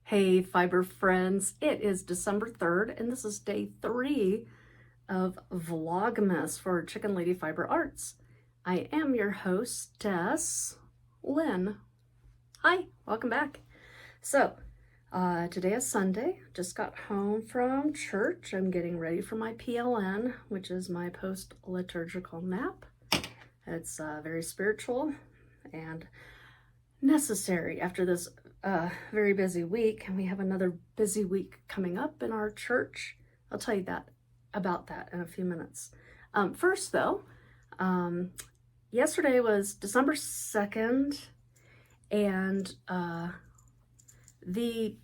Hey, fiber friends, it is December 3rd, and this is day 3 of Vlogmas for Chicken Lady Fiber Arts. I am your hostess, Lynn. Hi, welcome back. So, today is Sunday. Just got home from church. I'm getting ready for my PLN, which is my post-liturgical nap. It's very spiritual and necessary after this very busy week, and we have another busy week coming up in our church. I'll tell you about that in a few minutes. First though, yesterday was December 2nd, and the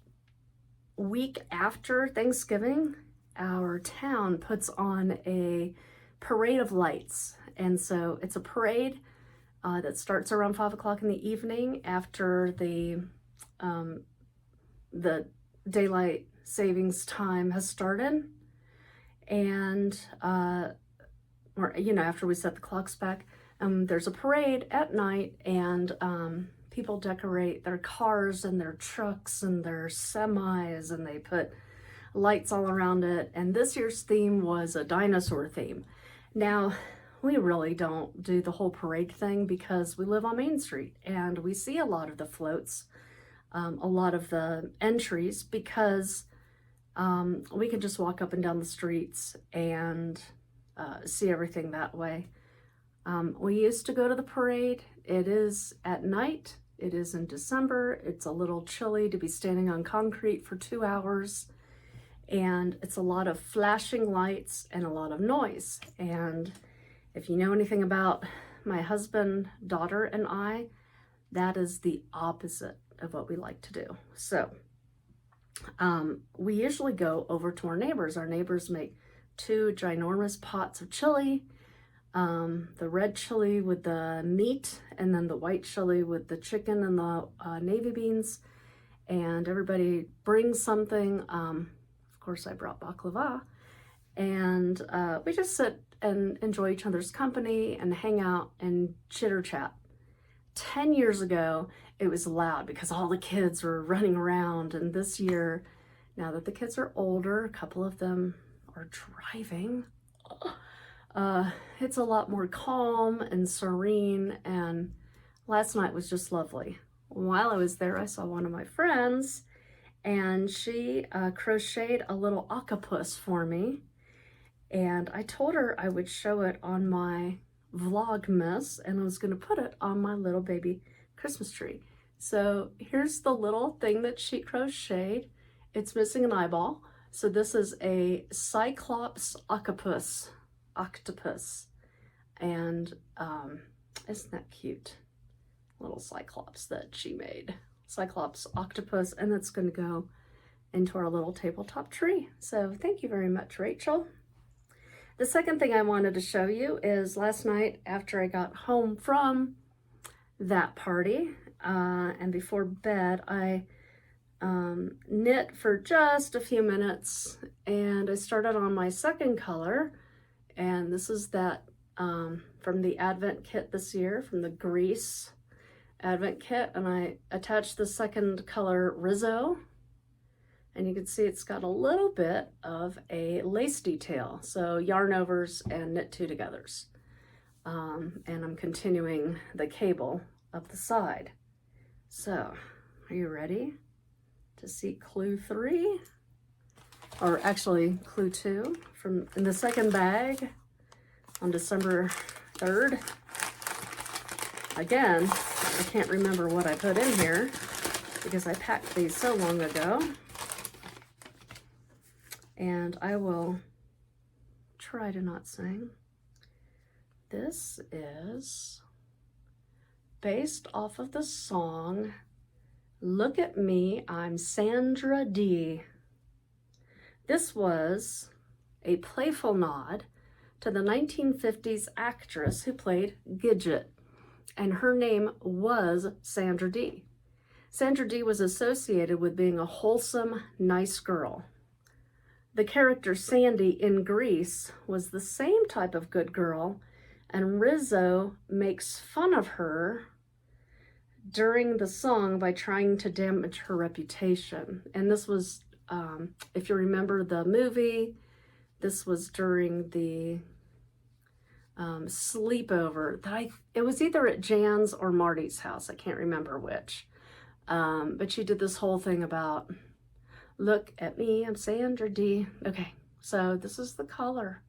week after Thanksgiving, our town puts on a parade of lights. And so it's a parade that starts around 5 o'clock in the evening after the daylight savings time has started, and after we set the clocks back, there's a parade at night, and people decorate their cars and their trucks and their semis, and they put lights all around it. And this year's theme was a dinosaur theme. Now, we really don't do the whole parade thing because we live on Main Street and we see a lot of the floats, a lot of the entries, because we can just walk up and down the streets and see everything that way. We used to go to the parade. It is at night. It is in December. It's a little chilly to be standing on concrete for 2 hours. And it's a lot of flashing lights and a lot of noise. And if you know anything about my husband, daughter, and I, that is the opposite of what we like to do. So we usually go over to our neighbors. Our neighbors make 2 ginormous pots of chili, the red chili with the meat, and then the white chili with the chicken and the navy beans. And everybody brings something. Of course, I brought baklava. And we just sit and enjoy each other's company and hang out and chitter chat. 10 years ago, it was loud because all the kids were running around. And this year, now that the kids are older, a couple of them are driving, it's a lot more calm and serene. And last night was just lovely. While I was there, I saw one of my friends, and she crocheted a little octopus for me. And I told her I would show it on my Vlogmas, and I was going to put it on my little baby Christmas tree. So here's the little thing that she crocheted. It's missing an eyeball. So this is a Cyclops octopus. And isn't that cute? Little Cyclops that she made. Cyclops octopus, and it's going to go into our little tabletop tree. So thank you very much, Rachel. The second thing I wanted to show you is last night after I got home from that party and before bed, I knit for just a few minutes, and I started on my second color, and this is that from the Advent kit this year, from the Grease Advent kit, and I attached the second color Rizzo. And you can see it's got a little bit of a lace detail. So yarn overs and knit 2 togethers. And I'm continuing the cable up the side. So, are you ready to see clue 3? Or actually clue 2 from in the second bag on December 3rd. Again, I can't remember what I put in here because I packed these so long ago. And I will try to not sing. This is based off of the song, Look at Me, I'm Sandra Dee. This was a playful nod to the 1950s actress who played Gidget, and her name was Sandra Dee. Sandra Dee was associated with being a wholesome, nice girl. The character Sandy in Grease was the same type of good girl, and Rizzo makes fun of her during the song by trying to damage her reputation. And this was, if you remember the movie, this was during the sleepover that it was either at Jan's or Marty's house. I can't remember which. But she did this whole thing about, look at me, I'm Sandra D. Okay, so this is the color.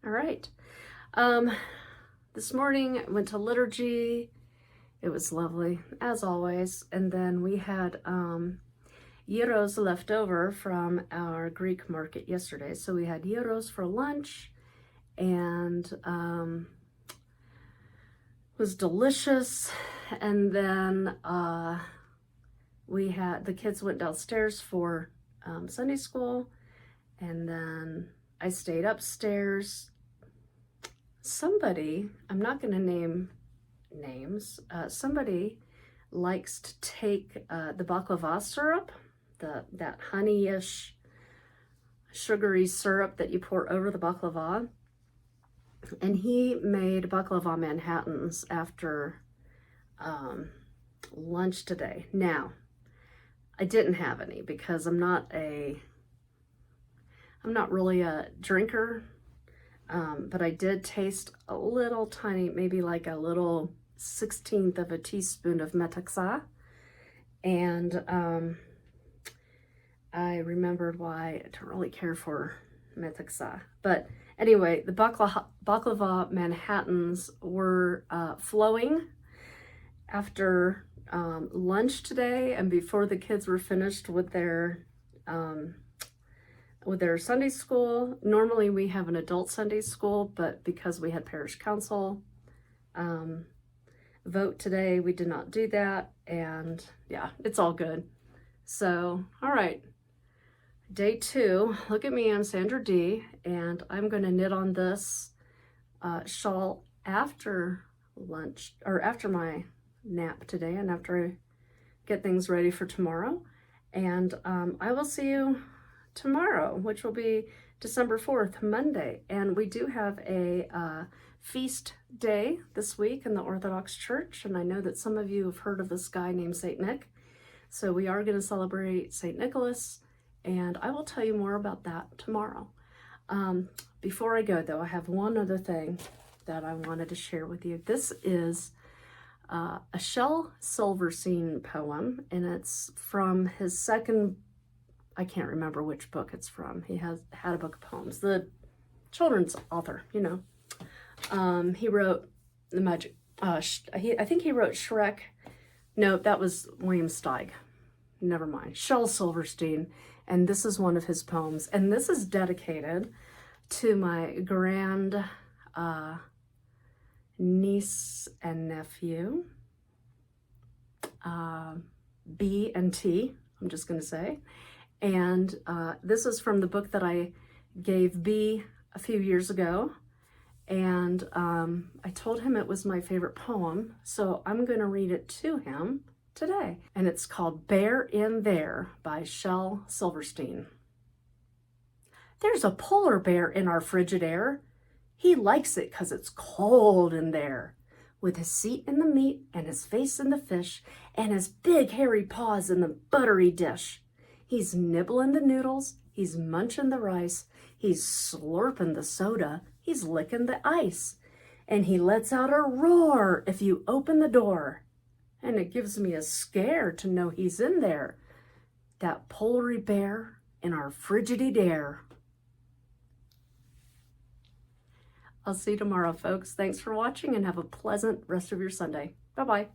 All right. This morning I went to liturgy. It was lovely, as always. And then we had gyros left over from our Greek market yesterday. So we had gyros for lunch, and was delicious. And then the kids went downstairs for Sunday school, and then I stayed upstairs. Somebody, I'm not going to name names, somebody likes to take the baklava syrup, that honey-ish sugary syrup that you pour over the baklava, and he made baklava Manhattans after lunch today. Now, I didn't have any because I'm not really a drinker, but I did taste a little tiny, maybe like a little 1/16 of a teaspoon of metaxa, and I remembered why I don't really care for metaxa. But anyway, the baklava Manhattans were flowing after lunch today, and before the kids were finished with their Sunday school. Normally we have an adult Sunday school, but because we had parish council vote today, we did not do that. And yeah, it's all good. So, all right, day 2. Look at me, I'm Sandra D, and I'm going to knit on this shawl after lunch, or after my nap today, and after I get things ready for tomorrow. And I will see you tomorrow, which will be December 4th, Monday. And we do have a feast day this week in the Orthodox Church, and I know that some of you have heard of this guy named Saint Nick. So we are going to celebrate Saint Nicholas, and I will tell you more about that tomorrow. Before I go, though, I have one other thing that I wanted to share with you. This is a Shel Silverstein poem, and it's from his second, I can't remember which book it's from. He had a book of poems. The children's author, you know. He wrote the Magic, I think he wrote Shrek. No, that was William Steig. Never mind. Shel Silverstein. And this is one of his poems. And this is dedicated to my grand niece and nephew, B and T, I'm just going to say. And this is from the book that I gave B a few years ago. And I told him it was my favorite poem, so I'm going to read it to him today. And it's called Bear in There by Shel Silverstein. There's a polar bear in our frigid air. He likes it 'cause it's cold in there. With his seat in the meat and his face in the fish and his big hairy paws in the buttery dish. He's nibbling the noodles, he's munching the rice, he's slurping the soda, he's licking the ice. And he lets out a roar if you open the door. And it gives me a scare to know he's in there. That polar bear in our frigidy dare. I'll see you tomorrow, folks. Thanks for watching and have a pleasant rest of your Sunday. Bye-bye.